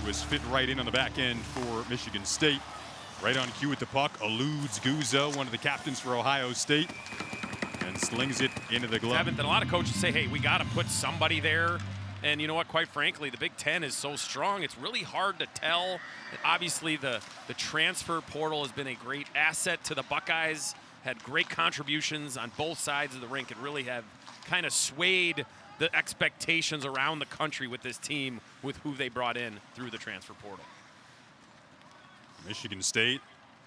was fitting right in on the back end for Michigan State. Right on cue with the puck, eludes Guzzo, one of the captains for Ohio State, and slings it into the glove. And a lot of coaches say, hey, we got to put somebody there. And you know what, quite frankly, the Big Ten is so strong, it's really hard to tell. Obviously, the transfer portal has been a great asset to the Buckeyes, had great contributions on both sides of the rink, and really have kind of swayed the expectations around the country with this team, with who they brought in through the transfer portal. Michigan State,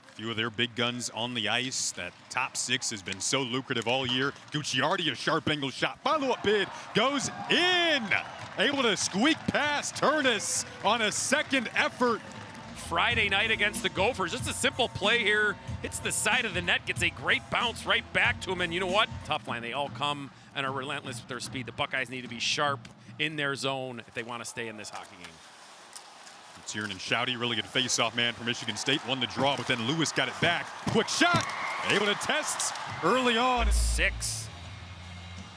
a few of their big guns on the ice. That top six has been so lucrative all year. Gucciardi, a sharp angle shot. Follow-up bid goes in. Able to squeak past Turnus on a second effort. Friday night against the Gophers, just a simple play here. Hits the side of the net, gets a great bounce right back to him. And you know what? Tough line. They all come and are relentless with their speed. The Buckeyes need to be sharp in their zone if they want to stay in this hockey game. Tiernan Shouty, really good face-off man for Michigan State. Won the draw, but then Lewis got it back. Quick shot, able to test early on. 6.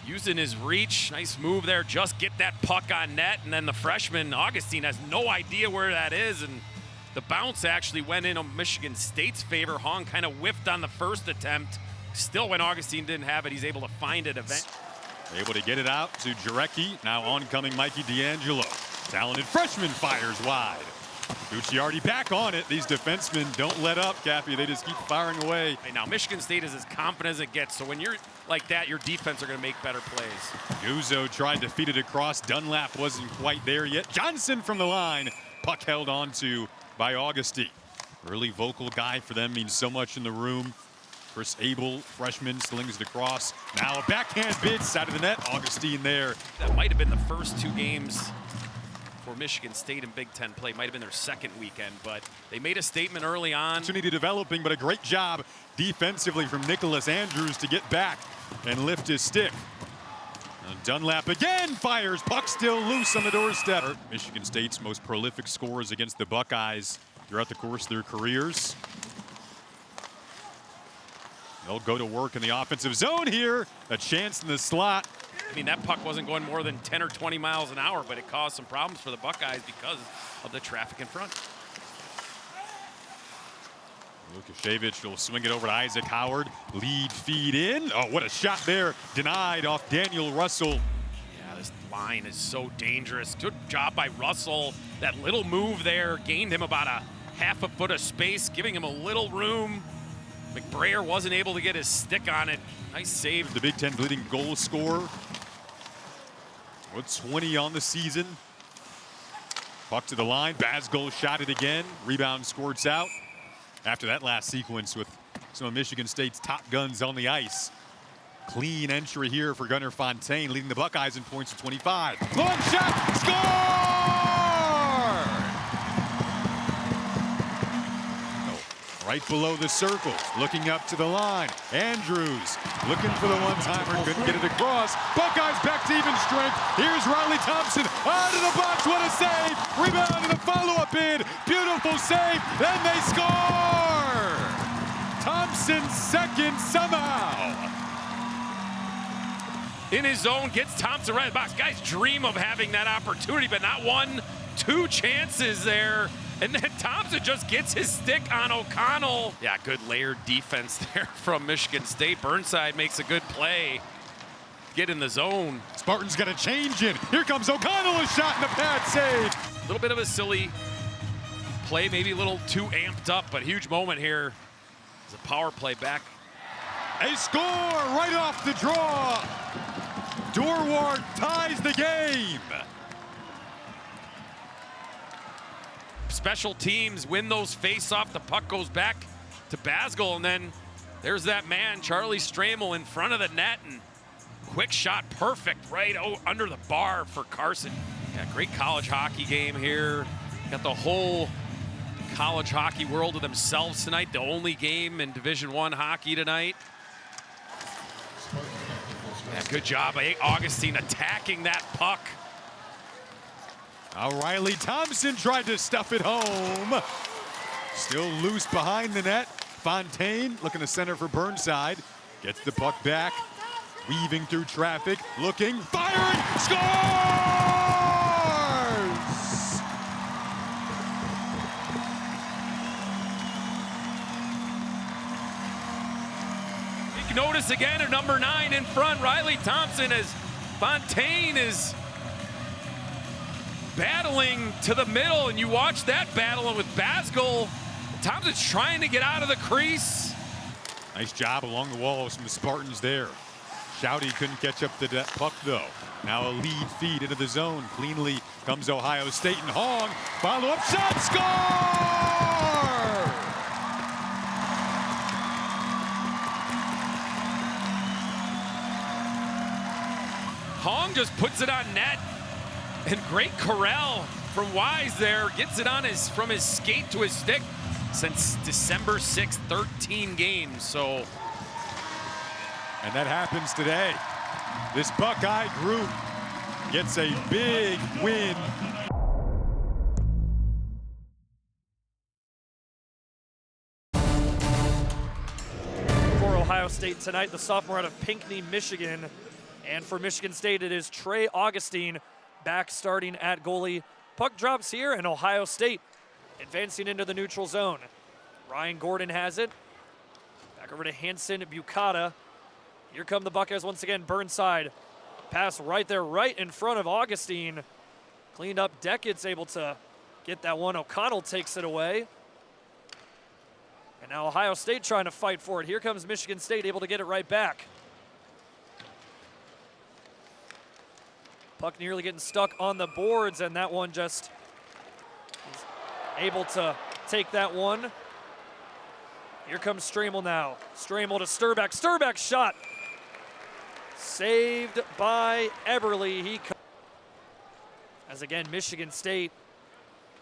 Using his reach, nice move there. Just get that puck on net, and then the freshman, Augustine, has no idea where that is, and the bounce actually went in on Michigan State's favor. Hong kind of whiffed on the first attempt. Still, when Augustine didn't have it, he's able to find it. Able to get it out to Jarecki. Now oncoming Mikey D'Angelo. Talented freshman fires wide. Gucciardi back on it. These defensemen don't let up, Cappy. They just keep firing away. Hey, now, Michigan State is as confident as it gets, so when you're like that, your defense are going to make better plays. Guzzo tried to feed it across. Dunlap wasn't quite there yet. Johnson from the line. Puck held on to by Augustine. Really vocal guy for them, means so much in the room. Chris Abel, freshman, slings it across. Now a backhand bid, side of the net. Augustine there. That might have been the first 2 games for Michigan State in Big Ten play. Might have been their second weekend, but they made a statement early on. Opportunity developing, but a great job defensively from Nicholas Andrews to get back and lift his stick. And Dunlap again fires. Puck still loose on the doorstep. Michigan State's most prolific scorers against the Buckeyes throughout the course of their careers. They'll go to work in the offensive zone here. A chance in the slot. I mean, that puck wasn't going more than 10 or 20 miles an hour, but it caused some problems for the Buckeyes because of the traffic in front. Lukashevich will swing it over to Isaac Howard. Lead feed in. Oh, what a shot there. Denied off Daniel Russell. Yeah, this line is so dangerous. Good job by Russell. That little move there gained him about a half a foot of space, giving him a little room. McBrayer wasn't able to get his stick on it. Nice save. The Big Ten leading goal scorer. With 20 on the season. Puck to the line. Basgol shot it again. Rebound scored out. After that last sequence with some of Michigan State's top guns on the ice. Clean entry here for Gunnar Fontaine, leading the Buckeyes in points at 25. Long shot. Score! Right below the circle, looking up to the line. Andrews looking for the one-timer, couldn't get it across. Buckeyes back to even strength. Here's Riley Thompson out of the box. What a save! Rebound and a follow-up bid. Beautiful save. Then they score. Thompson second somehow. In his zone, gets Thompson right in the box. Guys dream of having that opportunity, but not 1, 2 chances there. And then Thompson just gets his stick on O'Connell. Yeah, good layered defense there from Michigan State. Burnside makes a good play. Get in the zone. Spartans got a change in. Here comes O'Connell, a shot in the pad save. A little bit of a silly play, maybe a little too amped up, but huge moment here. It's a power play back. A score right off the draw. Dorwart ties the game. Special teams win those face-off. The puck goes back to Basgol, and then there's that man, Charlie Stramel, in front of the net, and quick shot, perfect, right under the bar for Carson. Yeah, great college hockey game here. Got the whole college hockey world to themselves tonight. The only game in Division I hockey tonight. Yeah, good job by Augustine attacking that puck. Riley Thompson tried to stuff it home. Still loose behind the net. Fontaine looking to center for Burnside. Gets the puck back. Weaving through traffic. Looking. Firing. Scores! notice again, a number 9 in front, Riley Thompson, as Fontaine is battling to the middle, and you watch that battle with Basgol. Thompson's trying to get out of the crease. Nice job along the walls from the Spartans there. Shouty couldn't catch up to that puck though. Now a lead feed into the zone. Cleanly comes Ohio State, and Hong, follow-up shot, score! Hong just puts it on net, and great corral from Wise there. Gets it on from his skate to his stick since December 6th, 13 games. So, and that happens today. This Buckeye group gets a big win. For Ohio State tonight, the sophomore out of Pinckney, Michigan. And for Michigan State, it is Trey Augustine back starting at goalie. Puck drops here, and Ohio State advancing into the neutral zone. Ryan Gordon has it. Back over to Hanson Bucata. Here come the Buckeyes once again. Burnside. Pass right there, right in front of Augustine. Cleaned up. Deckett's able to get that one. O'Connell takes it away. And now Ohio State trying to fight for it. Here comes Michigan State, able to get it right back. Puck nearly getting stuck on the boards, and that one just is able to take that one. Here comes Stramel now. Stramel to Sturback. Sturback shot. Saved by Eberle. As again, Michigan State,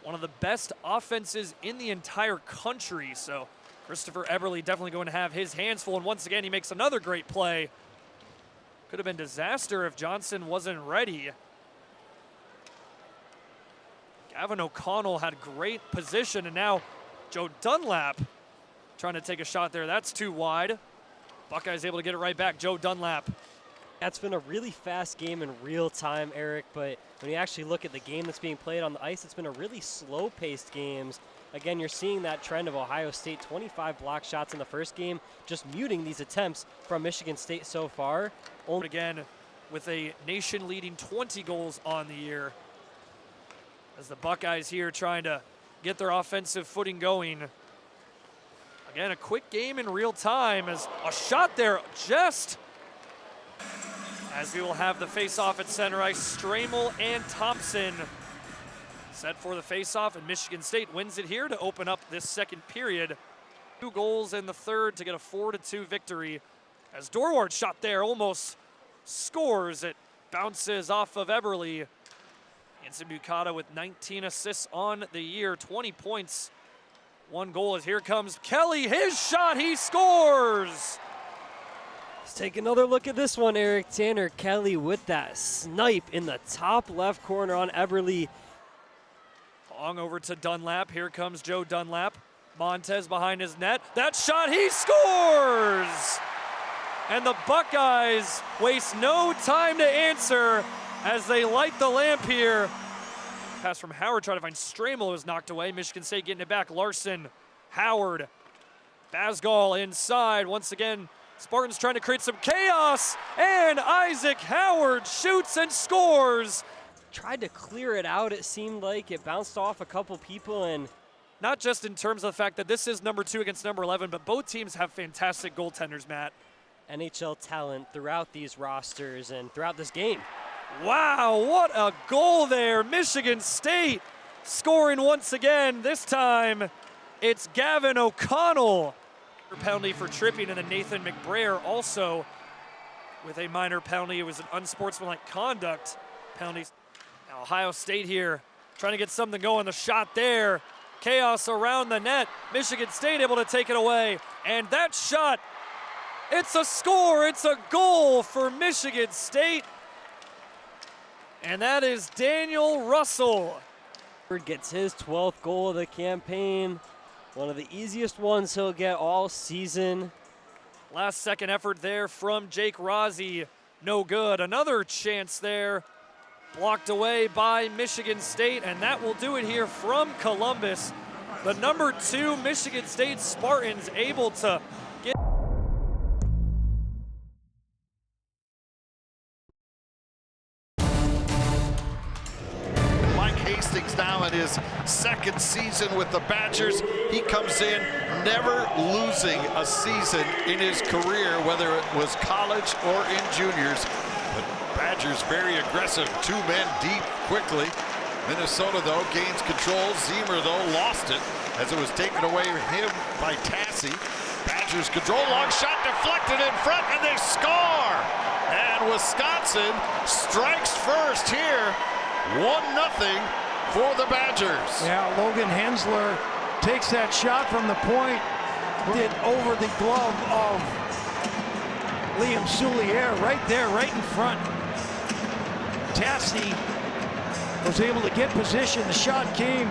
one of the best offenses in the entire country. So Christopher Eberle definitely going to have his hands full. And once again, he makes another great play. Could have been disaster if Johnson wasn't ready. Gavin O'Connell had great position, and now Joe Dunlap trying to take a shot there. That's too wide. Buckeyes able to get it right back. Joe Dunlap. That's been a really fast game in real time, Eric, but when you actually look at the game that's being played on the ice, it's been a really slow-paced game. Again, you're seeing that trend of Ohio State, 25 block shots in the first game, just muting these attempts from Michigan State so far. Again, with a nation-leading 20 goals on the year, as the Buckeyes here trying to get their offensive footing going. Again, a quick game in real time, as a shot there just as we will have the face-off at center ice. Stramel and Thompson set for the face-off, and Michigan State wins it here to open up this second period. 2 goals in the third to get a 4-2 victory. As Dorwart shot there almost scores, it bounces off of Eberle. Hanson Bucata with 19 assists on the year, 20 points, 1 goal. As here comes Kelly, his shot, he scores! Let's take another look at this one, Eric. Tanner Kelly with that snipe in the top left corner on Eberle. Long over to Dunlap. Here comes Joe Dunlap. Montez behind his net. That shot, he scores! And the Buckeyes waste no time to answer as they light the lamp here. Pass from Howard, trying to find Stramel, was knocked away. Michigan State getting it back. Larson, Howard, Basgol inside. Once again, Spartans trying to create some chaos, and Isaac Howard shoots and scores. Tried to clear it out, it seemed like. It bounced off a couple people, and not just in terms of the fact that this is number 2 against number 11, but both teams have fantastic goaltenders, Matt. NHL talent throughout these rosters and throughout this game. Wow, what a goal there. Michigan State scoring once again. This time, it's Gavin O'Connell. Penalty for tripping, and then Nathan McBrayer also with a minor penalty. It was an unsportsmanlike conduct penalty. Now Ohio State here trying to get something going. The shot there. Chaos around the net. Michigan State able to take it away. And that shot, it's a score. It's a goal for Michigan State. And that is Daniel Russell. Gets his 12th goal of the campaign. One of the easiest ones he'll get all season. Last second effort there from Jake Rossi. No good. Another chance there. Blocked away by Michigan State, and that will do it here from Columbus. The number 2 Michigan State Spartans able to get Hastings now in his second season with the Badgers. He comes in never losing a season in his career, whether it was college or in juniors. But Badgers very aggressive, 2 men deep quickly. Minnesota, though, gains control. Zemer, though, lost it as it was taken away from him by Tassi. Badgers control, long shot deflected in front, and they score! And Wisconsin strikes first here. 1-0 for the Badgers. Yeah, Logan Hensler takes that shot from the point, did over the glove of Liam Souliere right there, right in front. Tassi was able to get position. The shot came,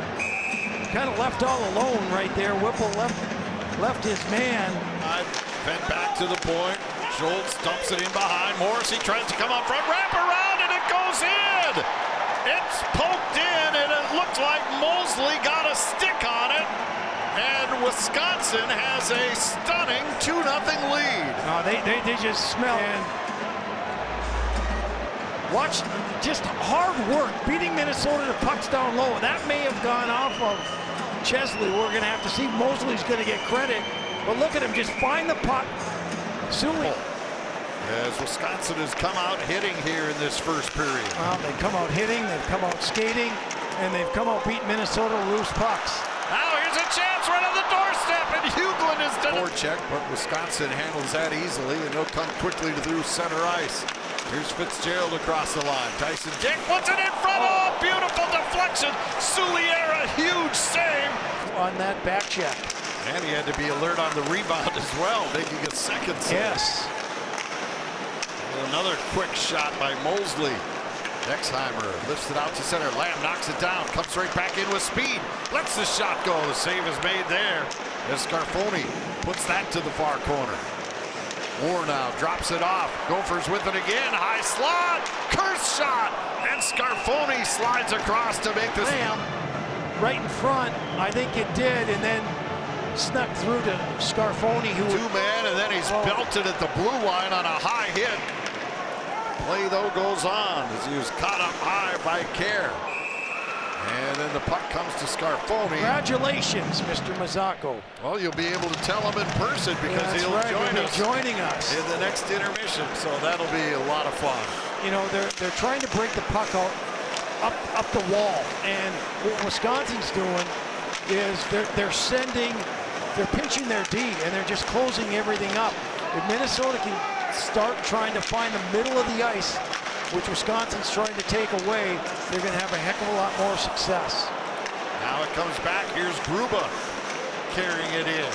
kind of left all alone right there. Whipple left his man. Bent back to the point. Schultz dumps it in behind. Morrissey tries to come up front, wrap around, and it goes in. It's poked in, and it looked like Mosley got a stick on it. And Wisconsin has a stunning 2-0 lead. They just smell. And watch, just hard work beating Minnesota to pucks down low. That may have gone off of Chesley. We're going to have to see. Mosley's going to get credit. But look at him, just find the puck. Sully. As Wisconsin has come out hitting here in this first period. Well, they've come out hitting, they've come out skating, and they've come out beating Minnesota loose pucks. Now here's a chance right on the doorstep, and Hughlin has done it. Check, but Wisconsin handles that easily, and they'll come quickly to through center ice. Here's Fitzgerald across the line. Tyson Dick puts it in front. Oh, beautiful deflection. Souliere, huge save. On that back check. And he had to be alert on the rebound as well, making a second save. Yes. Another quick shot by Mosley. Exheimer lifts it out to center. Lamb knocks it down, comes right back in with speed. Lets the shot go. The save is made there. As Scarfoni puts that to the far corner. Moore now drops it off. Gophers with it again. High slot. Curse shot. And Scarfoni slides across to make this. Lamb right in front. I think it did. And then snuck through to Scarfoni, who 2-man, and then he's belted at the blue line on a high hit. Play, though, goes on as he was caught up high by Kerr. And then the puck comes to Scarfoni. Congratulations, Mr. Mazzocco. Well, you'll be able to tell him in person because he'll joining us in the next intermission. So that'll be a lot of fun. You know, they're trying to break the puck out up the wall, and what Wisconsin's doing is they're pinching their D, and they're just closing everything up. If Minnesota can start trying to find the middle of the ice, which Wisconsin's trying to take away, they're going to have a heck of a lot more success. Now it comes back. Here's Gruba carrying it in.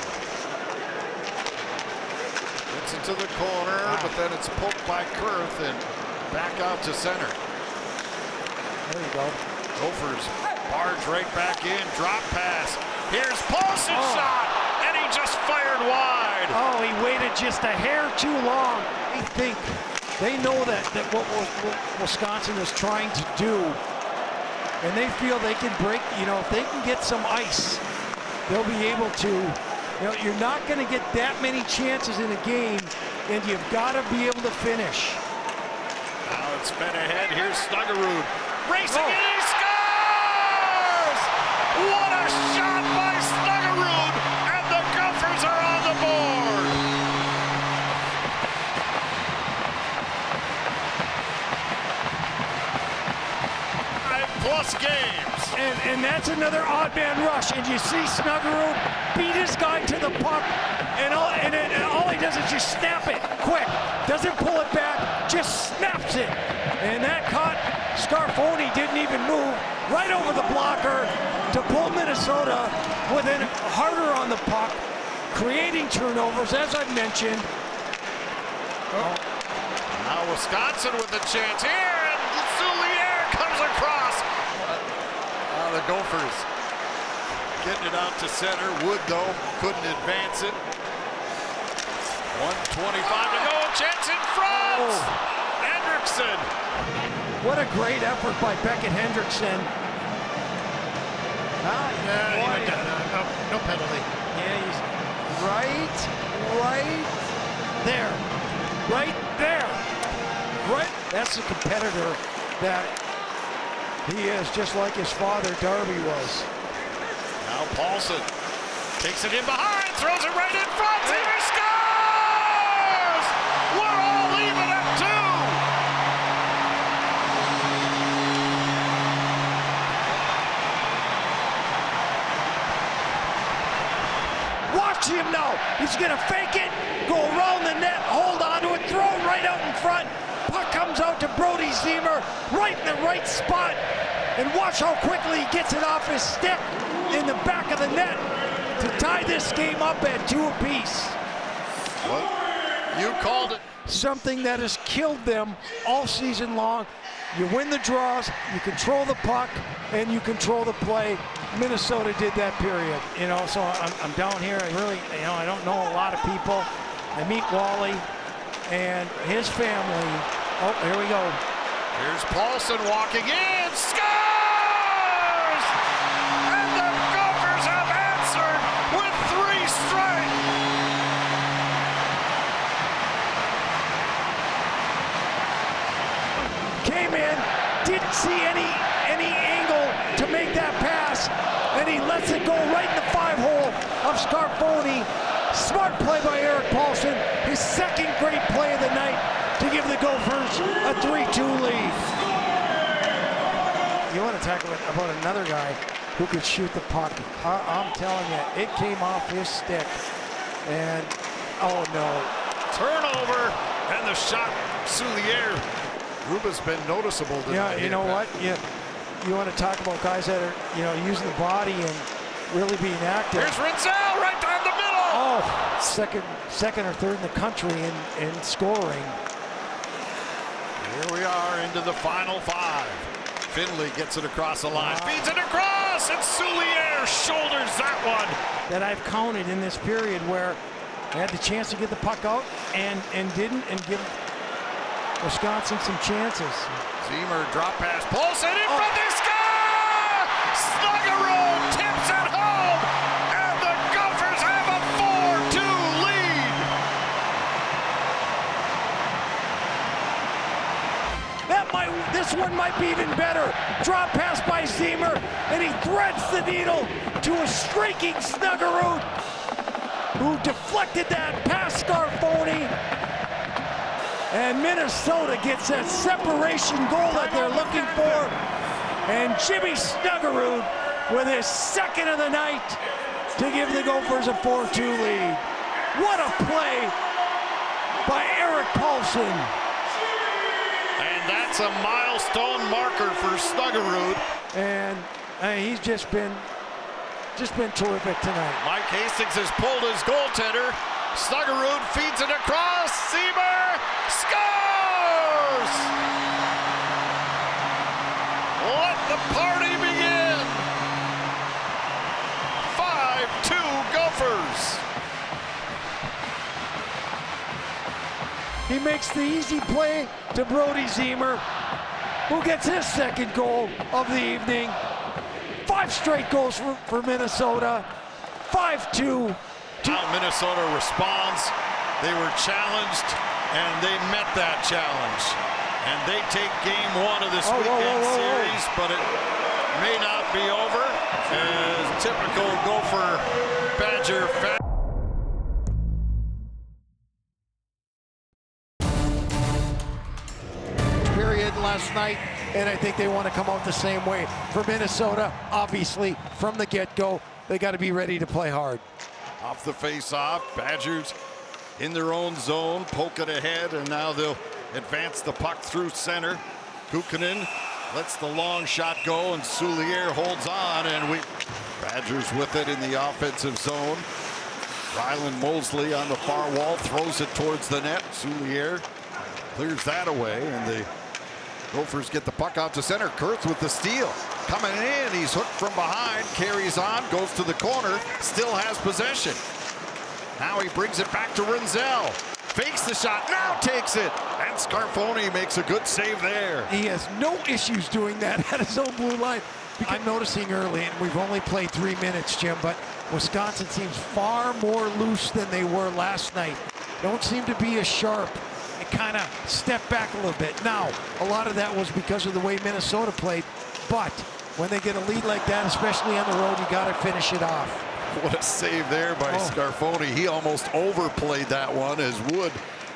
Gets it to the corner, but then it's poked by Kurth and back out to center. There you go. Gophers barge right back in. Drop pass. Here's Paulson shot, and he just fired wide. Oh, he waited just a hair too long. They know that what Wisconsin is trying to do, and they feel they can break, you know, if they can get some ice, they'll be able to, you know, you're not going to get that many chances in a game, and you've got to be able to finish. Now it's fed ahead. Here's Snuggerud racing, and he scores! What a shot by Snuggerud, and the Gophers are on the board. 5+ games. And that's another odd man rush. And you see Snuggerud beat his guy to the puck, and all he does is just snap it quick. Doesn't pull it back, just snaps it. And that caught Scarfoni, didn't even move, right over the blocker to pull Minnesota within harder on the puck, creating turnovers, as I mentioned. Now Wisconsin with a chance here, and Souliere comes across. The Gophers getting it out to center. Wood, though, couldn't advance it. 1:25 to go. Chance in front. Hendrickson. What a great effort by Beckett Hendrickson. No penalty. Yeah, he's right there. Right there. Right. That's a competitor that He is, just like his father, Darby, was. Now Paulson takes it in behind, throws it right in front. Zimmer scores! We're all even at 2. Watch him now. He's going to fake it, go around the net, hold on to it, throw it right out in front. Puck comes out to Brody Zimmer, right in the right spot. And watch how quickly he gets it off his stick in the back of the net to tie this game up at 2 apiece. Well, you called it. Something that has killed them all season long. You win the draws, you control the puck, and you control the play. Minnesota did that, period. You know, so I'm down here. I really, I don't know a lot of people. I meet Wally and his family. Oh, here we go. Here's Paulson walking in, scores! And the Gophers have answered with 3 straight. Came in, didn't see any angle to make that pass, and he lets it go right in the 5-hole of Scarfoni. Smart play by Eric Paulson, his second great play of the night to give the Gophers a 3-2 lead. You want to talk about another guy who could shoot the puck. I'm telling you, it came off his stick, and oh no. Turnover, and the shot, Soulier. Ruba's been noticeable tonight. Yeah, you know what? You want to talk about guys that are, using the body and really being active. Here's Rinzel right down the middle. Oh, second or third in the country in scoring. Here we are into the final 5. Finley gets it across the line, feeds it across, and Soulier shoulders that one. That I've counted in this period where they had the chance to get the puck out and didn't, and give Wisconsin some chances. Zimmer drop pass, Paulson in front, they score! Snuggerud tips it home, and the Gophers have a 4-2 lead. This one might be even better. Drop pass by Zimmer, and he threads the needle to a streaking Snuggerud, who deflected that past Scarfoni. And Minnesota gets that separation goal that they're looking for. And Jimmy Snuggerud with his second of the night to give the Gophers a 4-2 lead. What a play by Eric Paulson. And that's a milestone marker for Snuggerud. And he's just been terrific tonight. Mike Hastings has pulled his goaltender. Snuggerud feeds it across. Zimmer scores! Let the party begin. 5-2 Gophers. He makes the easy play to Brody Zimmer, who gets his second goal of the evening. 5 straight goals for Minnesota. 5-2. How Minnesota responds. They were challenged, and they met that challenge. And they take game 1 of this weekend series, but it may not be over. As typical Gopher Badger period last night, and I think they want to come out the same way. For Minnesota, obviously, from the get-go, they got to be ready to play hard. Off the face-off, Badgers in their own zone, poke it ahead, and now they'll advance the puck through center. Kukkonen lets the long shot go, and Soulier holds on, and Badgers with it in the offensive zone. Ryland Mosley on the far wall throws it towards the net. Soulier clears that away, and the Gophers get the puck out to center. Kurth with the steal. Coming in, he's hooked from behind, carries on, goes to the corner, still has possession. Now he brings it back to Rinzel. Fakes the shot, now takes it. And Scarfoni makes a good save there. He has no issues doing that at his own blue line. I'm noticing early, and we've only played 3 minutes, Jim, but Wisconsin seems far more loose than they were last night. Don't seem to be as sharp. It kind of stepped back a little bit. Now, a lot of that was because of the way Minnesota played. But when they get a lead like that, especially on the road, you got to finish it off. What a save there by Scarfoni. He almost overplayed that one as Wood,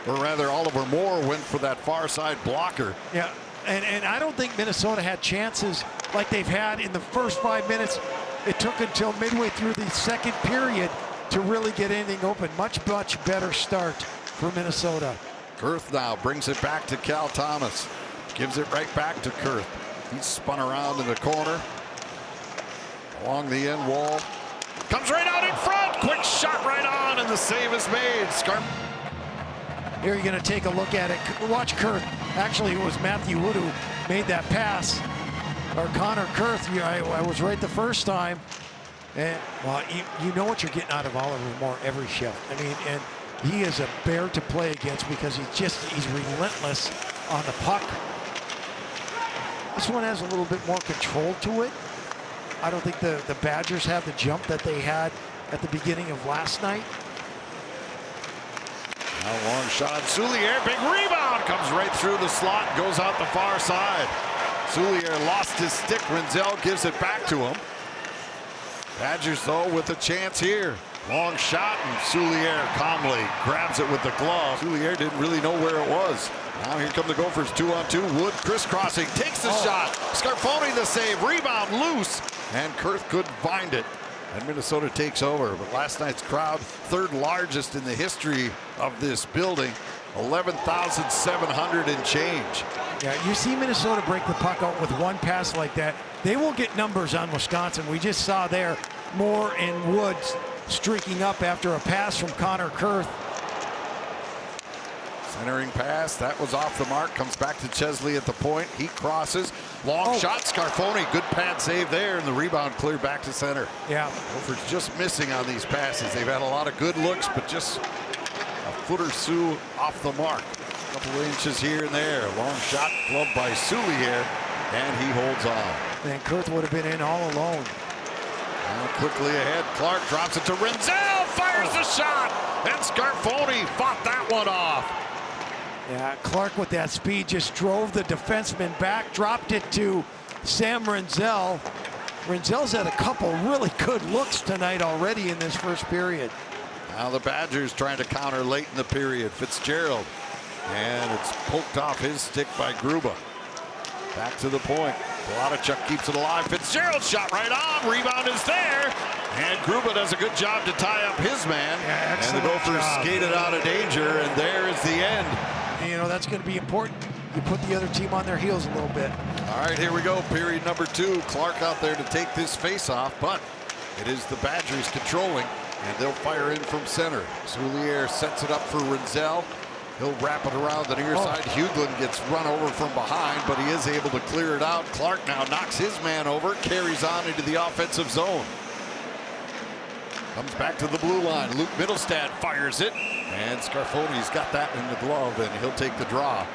or rather Oliver Moore, went for that far side blocker. Yeah, and I don't think Minnesota had chances like they've had in the first 5 minutes. It took until midway through the second period to really get anything open. Much better start for Minnesota. Kurth now brings it back to Cal Thomas. Gives it right back to Kurth. He's spun around in the corner. Along the end wall. Comes right out in front. Quick shot right on, and the save is made. Here you're going to take a look at it. Watch Kurth. Actually, it was Matthew Wood who made that pass. Or Connor Kurth. I was right the first time. And, well, you know what you're getting out of Oliver Moore every shift. I mean, and he is a bear to play against because he's relentless on the puck. This one has a little bit more control to it. I don't think the Badgers have the jump that they had at the beginning of last night. Now long shot. Soulier, big rebound. Comes right through the slot. Goes out the far side. Soulier lost his stick. Renzel gives it back to him. Badgers, though, with a chance here. Long shot, and Soulier calmly grabs it with the glove. Soulier didn't really know where it was. Now here come the Gophers, 2-on-2. Wood crisscrossing, takes the shot. Scarfoni the save, rebound loose, and Kurth couldn't find it. And Minnesota takes over. But last night's crowd, third largest in the history of this building, 11,700 and change. Yeah, you see Minnesota break the puck out with one pass like that. They will get numbers on Wisconsin. We just saw there Moore and Woods streaking up after a pass from Connor Kurth. Centering pass, that was off the mark. Comes back to Chesley at the point. He crosses. Long shot, Scarfoni. Good pad save there, and the rebound cleared back to center. Yeah. Gophers just missing on these passes. They've had a lot of good looks, but just a foot or two off the mark. A couple of inches here and there. Long shot, gloved by Soulier, and he holds on. And Kurth would have been in all alone. Now quickly ahead, Clark drops it to Renzel, fires the shot, and Scarfoni fought that one off. Yeah, Clark with that speed just drove the defenseman back, dropped it to Sam Renzel. Renzel's had a couple really good looks tonight already in this first period. Now the Badgers trying to counter late in the period. Fitzgerald, and it's poked off his stick by Gruba. Back to the point. Vladichuk keeps it alive. Fitzgerald shot right on. Rebound is there. And Gruba does a good job to tie up his man. Yeah, and the Gophers skated out of danger, and there is the end. And, you know, that's going to be important. You put the other team on their heels a little bit. All right, here we go. Period number 2. Clark out there to take this face-off, but it is the Badgers controlling, and they'll fire in from center. Soulier sets it up for Renzel. He'll wrap it around the near side. Hughlin gets run over from behind, but he is able to clear it out. Clark now knocks his man over, carries on into the offensive zone. Comes back to the blue line. Luke Middlestad fires it, and Scarfoni's got that in the glove, and he'll take the draw.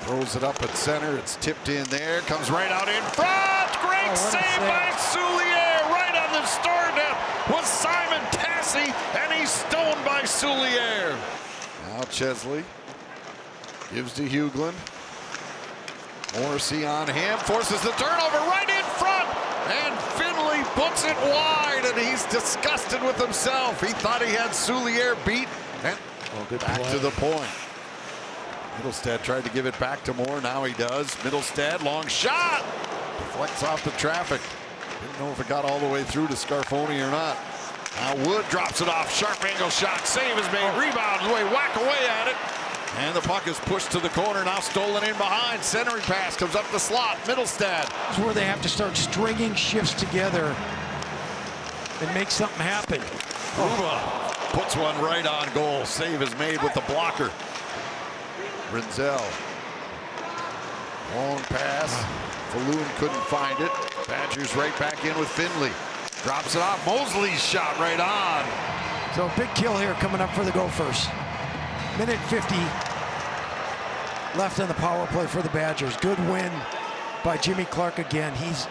Throws it up at center. It's tipped in there. Comes right out in front. Great save by Soulier. Right on the doorstep was Simon Tassi, and he's stoned by Soulier. Now Chesley gives to Hughlin. Morrissey on him, forces the turnover right in front, and Finley puts it wide, and he's disgusted with himself. He thought he had Soulier beat, and back to the point. Middlestad tried to give it back to Moore. Now he does. Middlestad, long shot. Deflects off the traffic. Didn't know if it got all the way through to Scarfoni or not. Now Wood drops it off. Sharp angle shot. Save is made. Rebound away. Whack away at it. And the puck is pushed to the corner. Now stolen in behind. Centering pass comes up the slot. Middlestad. This is where they have to start stringing shifts together and make something happen. Puts one right on goal. Save is made with the blocker. Renzel. Long pass. Falloon couldn't find it. Badgers right back in with Finley. Drops it off. Mosley's shot right on. So big kill here coming up for the Gophers. Minute 50 left on the power play for the Badgers. Good win by Jimmy Clark again. He's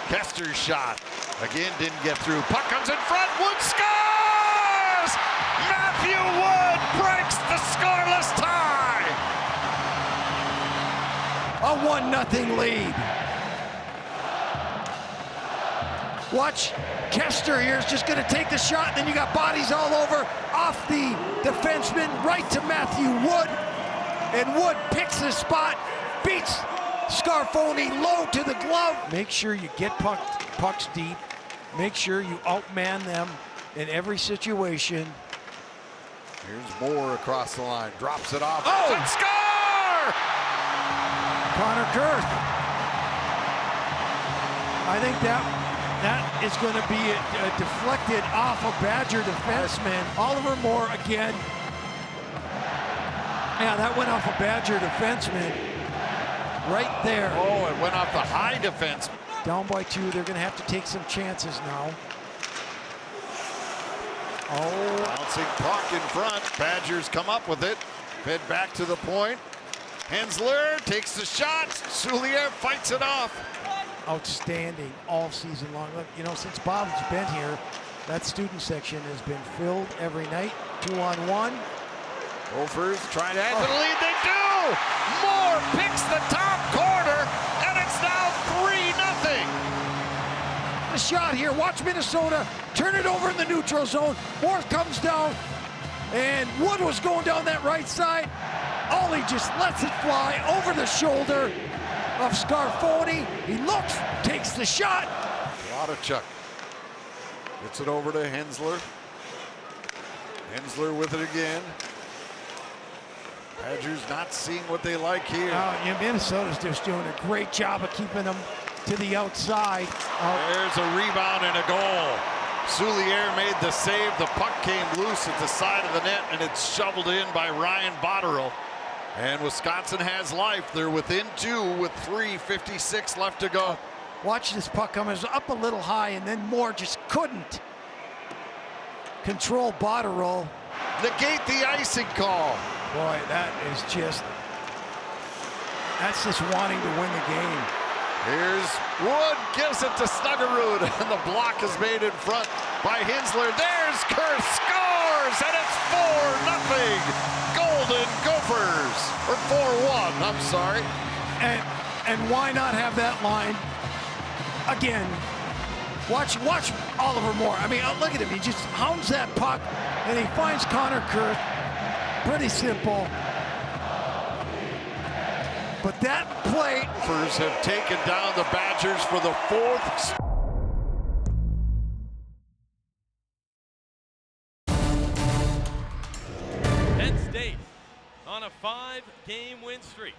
Kester's shot. Again, didn't get through. Puck comes in front. Wood scores! Matthew Wood breaks the scoreless tie. A 1-0 lead. Watch, Kester here is just going to take the shot, and then you got bodies all over, off the defenseman, right to Matthew Wood. And Wood picks the spot, beats Scarfoni low to the glove. Make sure you get pucks deep. Make sure you outman them in every situation. Here's Moore across the line, drops it off. Oh! And score! Connor Kurth. I think that is going to be deflected off a Badger defenseman. Oliver Moore again. Yeah, that went off a Badger defenseman right there. Oh, it went off the high defense. Down by 2, they're going to have to take some chances now. Oh, Bouncing puck in front. Badgers come up with it. Fed back to the point. Hensler takes the shot. Soulier fights it off. outstanding all season long. Look, you know, since Bob's been here, that student section has been filled every night, 2-on-1. Gophers trying to add to the lead. They do! Moore picks the top corner, and it's now 3-0. The shot here. Watch Minnesota turn it over in the neutral zone. Moore comes down, and Wood was going down that right side. Ollie just lets it fly over the shoulder of Scarfoni. He looks, takes the shot. Wladachuk gets it over to Hensler. Hensler with it again. Badgers not seeing what they like here. Yeah, Minnesota's just doing a great job of keeping them to the outside. There's a rebound and a goal. Soulier made the save. The puck came loose at the side of the net, and it's shoveled in by Ryan Botterill. And Wisconsin has life. They're within 2 with 3:56 left to go. Watch this puck come up a little high, and then Moore just couldn't control Botterill. Negate the icing call. Boy, that's just wanting to win the game. Here's Wood, gives it to Snuggerud, and the block is made in front by Hensler. There's Kurth, scores, and it's 4-0. Golden Gophers, or 4-1, I'm sorry. And why not have that line again? Watch Oliver Moore. I mean, look at him. He just hounds that puck, and he finds Connor Kurth. Pretty simple. But that play. Gophers have taken down the Badgers for the 4th. Penn State on a 5-game win streak,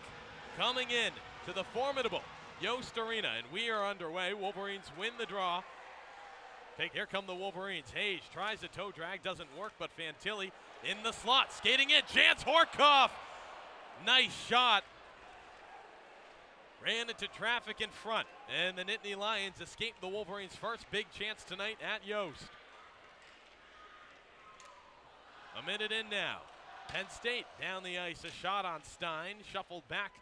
coming in to the formidable Yost Arena, and we are underway. Wolverines win the draw. Here come the Wolverines. Hayes tries a toe drag, doesn't work, but Fantilli in the slot, skating in. Jance Horkoff, nice shot. Ran into traffic in front, and the Nittany Lions escaped the Wolverines' first big chance tonight at Yost. A minute in now. Penn State down the ice, a shot on Stein, shuffled back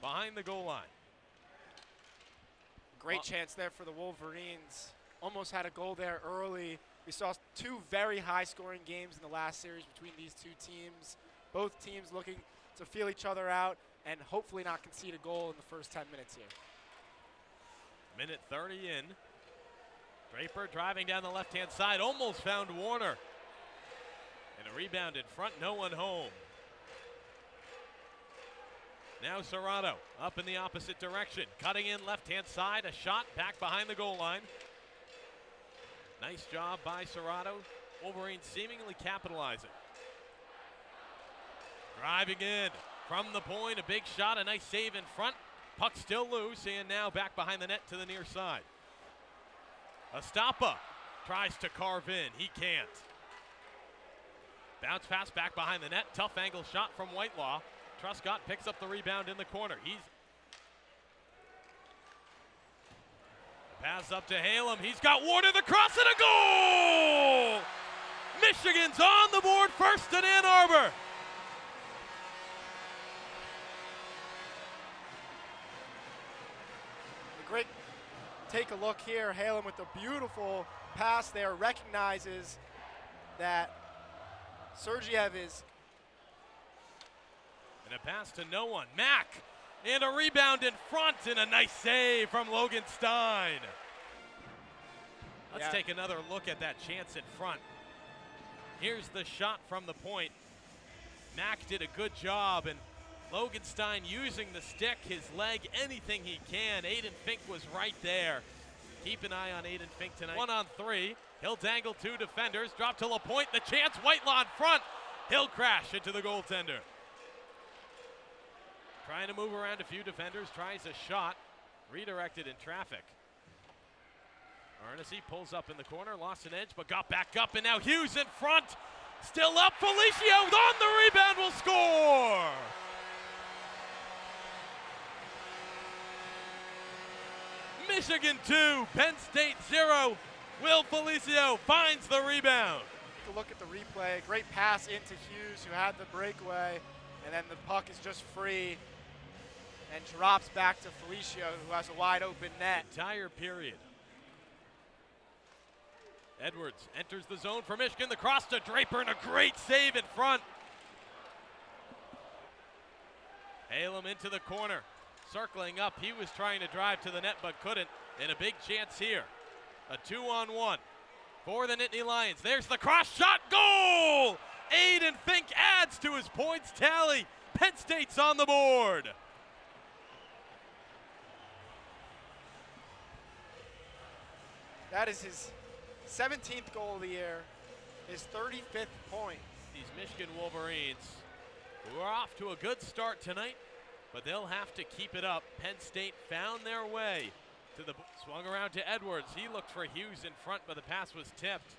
behind the goal line. Great chance there for the Wolverines. Almost had a goal there early. We saw 2 very high-scoring games in the last series between these 2 teams. Both teams looking to feel each other out and hopefully not concede a goal in the first 10 minutes here. Minute 30 in. Draper driving down the left-hand side, almost found Warner. And a rebound in front, no one home. Now Serrato up in the opposite direction, cutting in left-hand side, a shot back behind the goal line. Nice job by Serrato. Wolverines seemingly capitalizing. Driving in from the point, a big shot, a nice save in front. Puck still loose, and now back behind the net to the near side. Estapa tries to carve in, he can't. Bounce pass back behind the net, tough angle shot from Whitelaw. Truscott picks up the rebound in the corner. Pass up to Halem. He's got Warner the cross and a goal! Michigan's on the board first in Ann Arbor. Great. Take a look here. Halem with the beautiful pass there recognizes that Sergeyev is. And a pass to no one. Mack And a rebound in front and a nice save from Logan Stein. Let's take another look at that chance in front. Here's the shot from the point. Mack did a good job, and Logan Stein using the stick, his leg, anything he can. Aiden Fink was right there. Keep an eye on Aiden Fink tonight. 1-on-3. He'll dangle 2 defenders. Drop to LaPointe. The chance. Whitelaw in front. He'll crash into the goaltender. Trying to move around a few defenders. Tries a shot. Redirected in traffic. Arnese pulls up in the corner. Lost an edge, but got back up. And now Hughes in front. Still up. Felicio on the rebound will score. Michigan 2, Penn State 0. Will Felicio finds the rebound. Take a look at the replay. Great pass into Hughes, who had the breakaway, and then the puck is just free and drops back to Felicio, who has a wide open net. Entire period. Edwards enters the zone for Michigan. The cross to Draper and a great save in front. Halem into the corner. Circling up, he was trying to drive to the net but couldn't. And a big chance here. A 2-on-1 for the Nittany Lions. There's the cross shot, goal! Aiden Fink adds to his points tally. Penn State's on the board. That is his 17th goal of the year, his 35th point. These Michigan Wolverines, who are off to a good start tonight, but they'll have to keep it up. Penn State found their way to the, swung around to Edwards. He looked for Hughes in front, but the pass was tipped.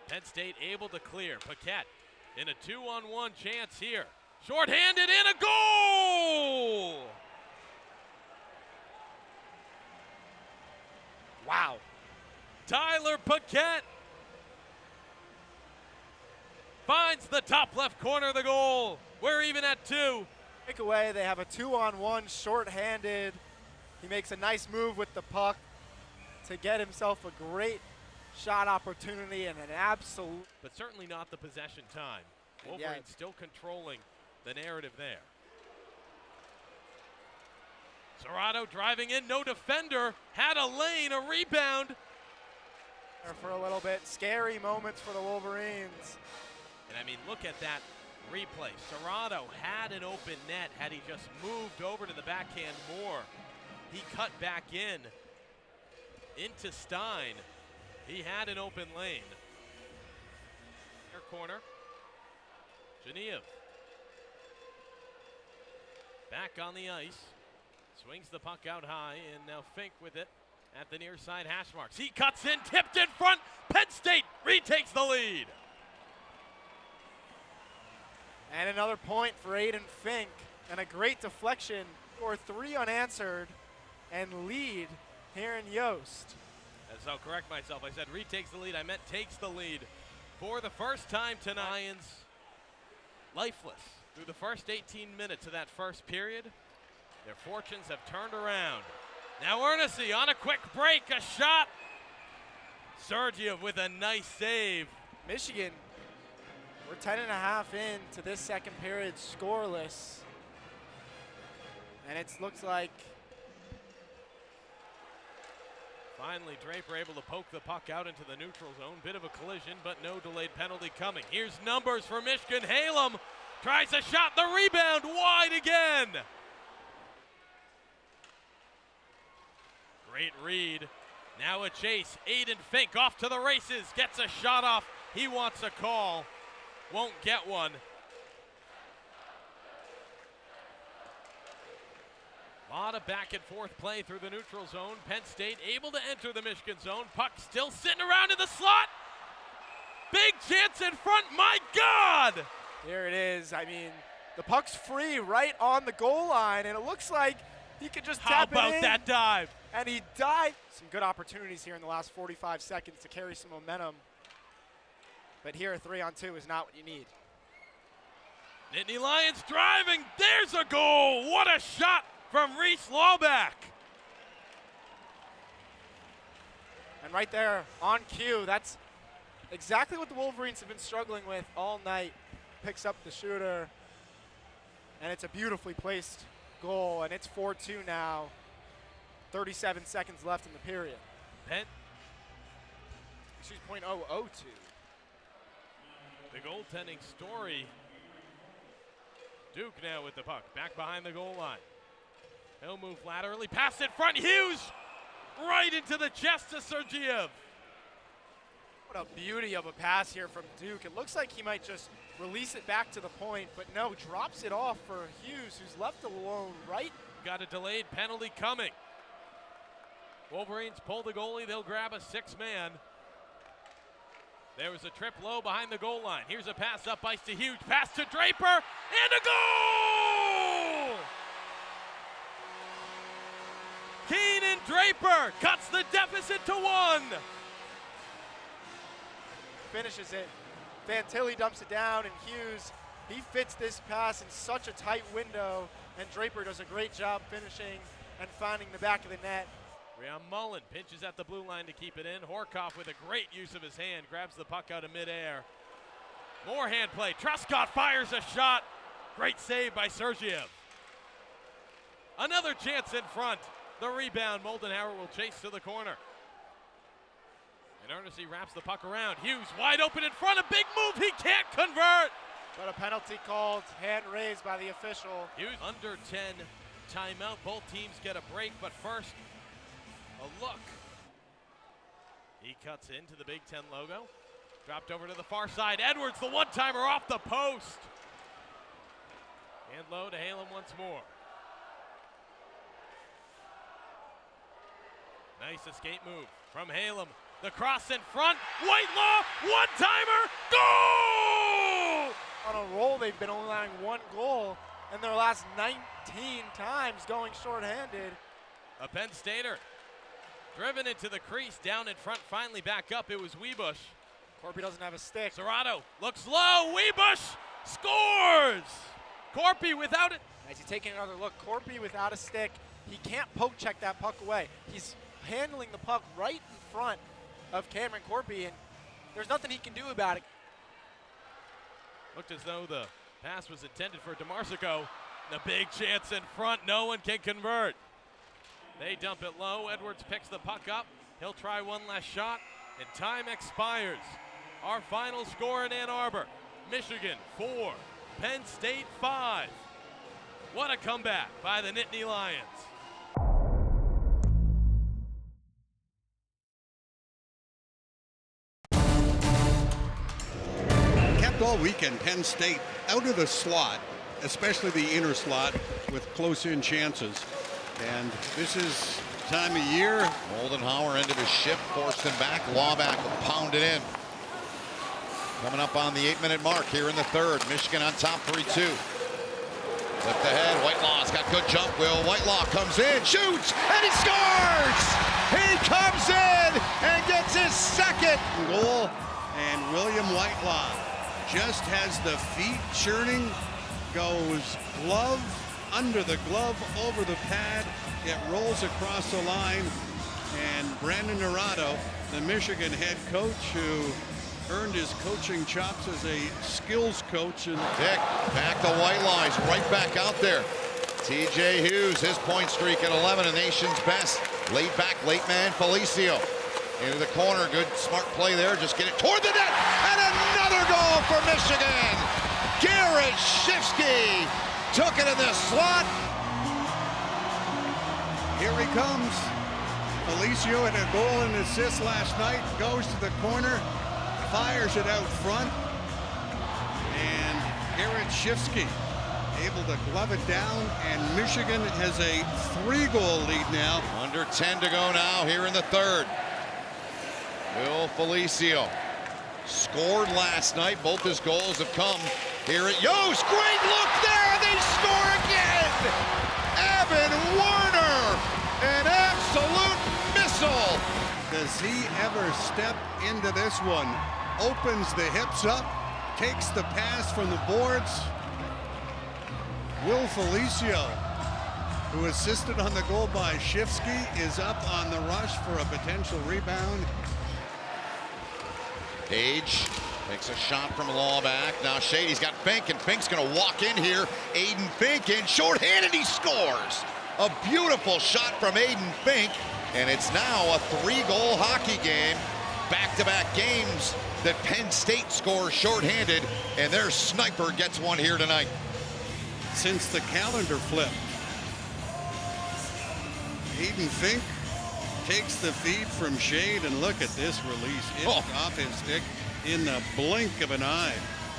Penn State able to clear. Paquette in a 2-on-1 chance here. Short-handed in a goal! Wow. Tyler Paquette finds the top left corner of the goal. We're even at 2. Breakaway, they have a 2-on-1 short-handed. He makes a nice move with the puck to get himself a great shot opportunity and an absolute. But certainly not the possession time. Wolverines still controlling the narrative there. Serrato driving in, no defender, had a lane, a rebound. For a little bit, scary moments for the Wolverines. And I mean, look at that replay. Serrato had an open net had he just moved over to the backhand more. He cut back into Stein. He had an open lane. Their corner. Genev. Back on the ice. Swings the puck out high, and now Fink with it at the near side hash marks. He cuts in, tipped in front. Penn State retakes the lead. And another point for Aiden Fink, and a great deflection, or 3 unanswered, and lead here in Yost. As I'll correct myself, I said retakes the lead. I meant takes the lead for the first time tonight. Lions lifeless through the first 18 minutes of that first period. Their fortunes have turned around. Now Arnese on a quick break, a shot. Sergiev with a nice save. Michigan, we're 10.5 into this second period scoreless. And it looks like finally Draper able to poke the puck out into the neutral zone. Bit of a collision, but no delayed penalty coming. Here's numbers for Michigan. Halem tries a shot, the rebound wide again. Great read. Now a chase. Aiden Fink off to the races. Gets a shot off. He wants a call. Won't get one. A lot of back and forth play through the neutral zone. Penn State able to enter the Michigan zone. Puck still sitting around in the slot. Big chance in front. My God! Here it is. I mean, the puck's free right on the goal line, and it looks like he could just tap it in. How about that dive? And he dived. Some good opportunities here in the last 45 seconds to carry some momentum. But here, a 3-on-2 is not what you need. Nittany Lions driving. There's a goal. What a shot from Reese Lawback. And right there on cue, that's exactly what the Wolverines have been struggling with all night. Picks up the shooter, and it's a beautifully placed goal, and it's 4-2 now. 37 seconds left in the period. Penn, She's .002. the goaltending story. Duke now with the puck, back behind the goal line. He'll move laterally, pass in front, Hughes! Right into the chest of Sergeyev. What a beauty of a pass here from Duke. It looks like he might just release it back to the point, but no, drops it off for Hughes, who's left alone right. Got a delayed penalty coming. Wolverines pull the goalie, they'll grab a 6-man. There was a trip low behind the goal line. Here's a pass up ice to Hughes, pass to Draper, and a goal! Keenan Draper cuts the deficit to 1. Finishes it. Fantilli dumps it down, and Hughes, he fits this pass in such a tight window, and Draper does a great job finishing and finding the back of the net. Ryan Mullen pinches at the blue line to keep it in. Horkoff with a great use of his hand, grabs the puck out of midair. More hand play. Truscott fires a shot. Great save by Sergeyev. Another chance in front. The rebound, Moldenhauer will chase to the corner. And Ernest wraps the puck around. Hughes wide open in front, a big move, he can't convert. But a penalty called, hand raised by the official. Hughes under 10, timeout. Both teams get a break, but first, a look. He cuts into the Big Ten logo. Dropped over to the far side. Edwards, the one-timer off the post. And low to Halem once more. Nice escape move from Halem. The cross in front. Whitelaw, one-timer, goal! On a roll, they've been only allowing 1 goal in their last 19 times going shorthanded. A Penn Stater driven into the crease, down in front, finally back up. It was Wiebusch. Corby doesn't have a stick. Serrato looks low. Wiebusch scores! Corpy without it. As he's taking another look, Corby without a stick, he can't poke check that puck away. He's handling the puck right in front of Cameron Corby, and there's nothing he can do about it. Looked as though the pass was intended for DeMarsico. The big chance in front, no one can convert. They dump it low, Edwards picks the puck up. He'll try one last shot, and time expires. Our final score in Ann Arbor, Michigan 4, Penn State 5. What a comeback by the Nittany Lions. Kept all weekend, Penn State out of the slot, especially the inner slot, with close-in chances. And this is time of year. Moldenhauer into his shift, forced him back. Lawback pounded in. Coming up on the 8-minute mark here in the third. Michigan on top 3-2. Lift ahead. Whitelaw's got good jump. Will Whitelaw comes in, shoots, and he scores! He comes in and gets his second Goal, and William Whitelaw just has the feet churning, goes glove under the glove over the pad. It rolls across the line, and Brandon Naranjo, the Michigan head coach, who earned his coaching chops as a skills coach. And Dick back to Whitelaw. He's right back out there. TJ Hughes, his point streak at 11, a nation's best. Laid back, late man Felicio. Into the corner, good smart play there. Just get it toward the net, and another goal for Michigan. Garrett Shifsky took it in the slot. here he comes. Felicio had a goal and assist last night, goes to the corner, fires it out front, and Garrett Shifsky able to glove it down, and Michigan has a 3-goal lead now. Under 10 to go now here in the third. Will Felicio scored last night. Both his goals have come here at Yost. Great look there. They score again. Evan Warner, an absolute missile. Does he ever step into this one? Opens the hips up, takes the pass from the boards. Will Felicio, who assisted on the goal by Shifsky, is up on the rush for a potential rebound. Page Takes a shot from Lawback. Now Shady's got Fink, and Fink's going to walk in here. Aiden Fink in shorthanded, he scores. A beautiful shot from Aiden Fink, and it's now a 3-goal hockey game. Back-to-back games that Penn State scores shorthanded, and their sniper gets one here tonight. Since the calendar flipped, Aiden Fink takes the feed from Shade, and look at this release. It's off his stick in the blink of an eye.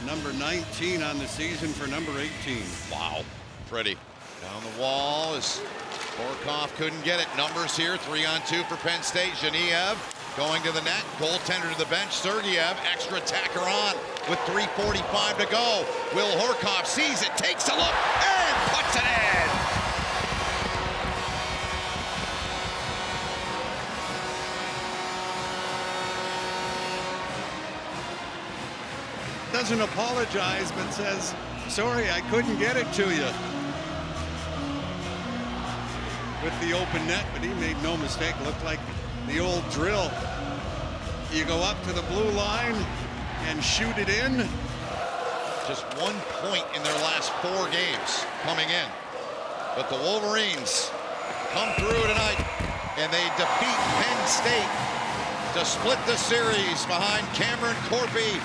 Number 19 on the season for number 18. Wow, pretty. Down the wall as Horkoff couldn't get it. Numbers here, 3-on-2 for Penn State. Geniev going to the net. Goaltender to the bench. Sergeyev, extra attacker on with 3:45 to go. Will Horkoff sees it, takes a look, and puts it in. Doesn't apologize, but says, sorry, I couldn't get it to you. With the open net, but he made no mistake. Looked like the old drill. You go up to the blue line and shoot it in. Just 1 point in their last 4 games coming in. But the Wolverines come through tonight, and they defeat Penn State to split the series behind Cameron Corpy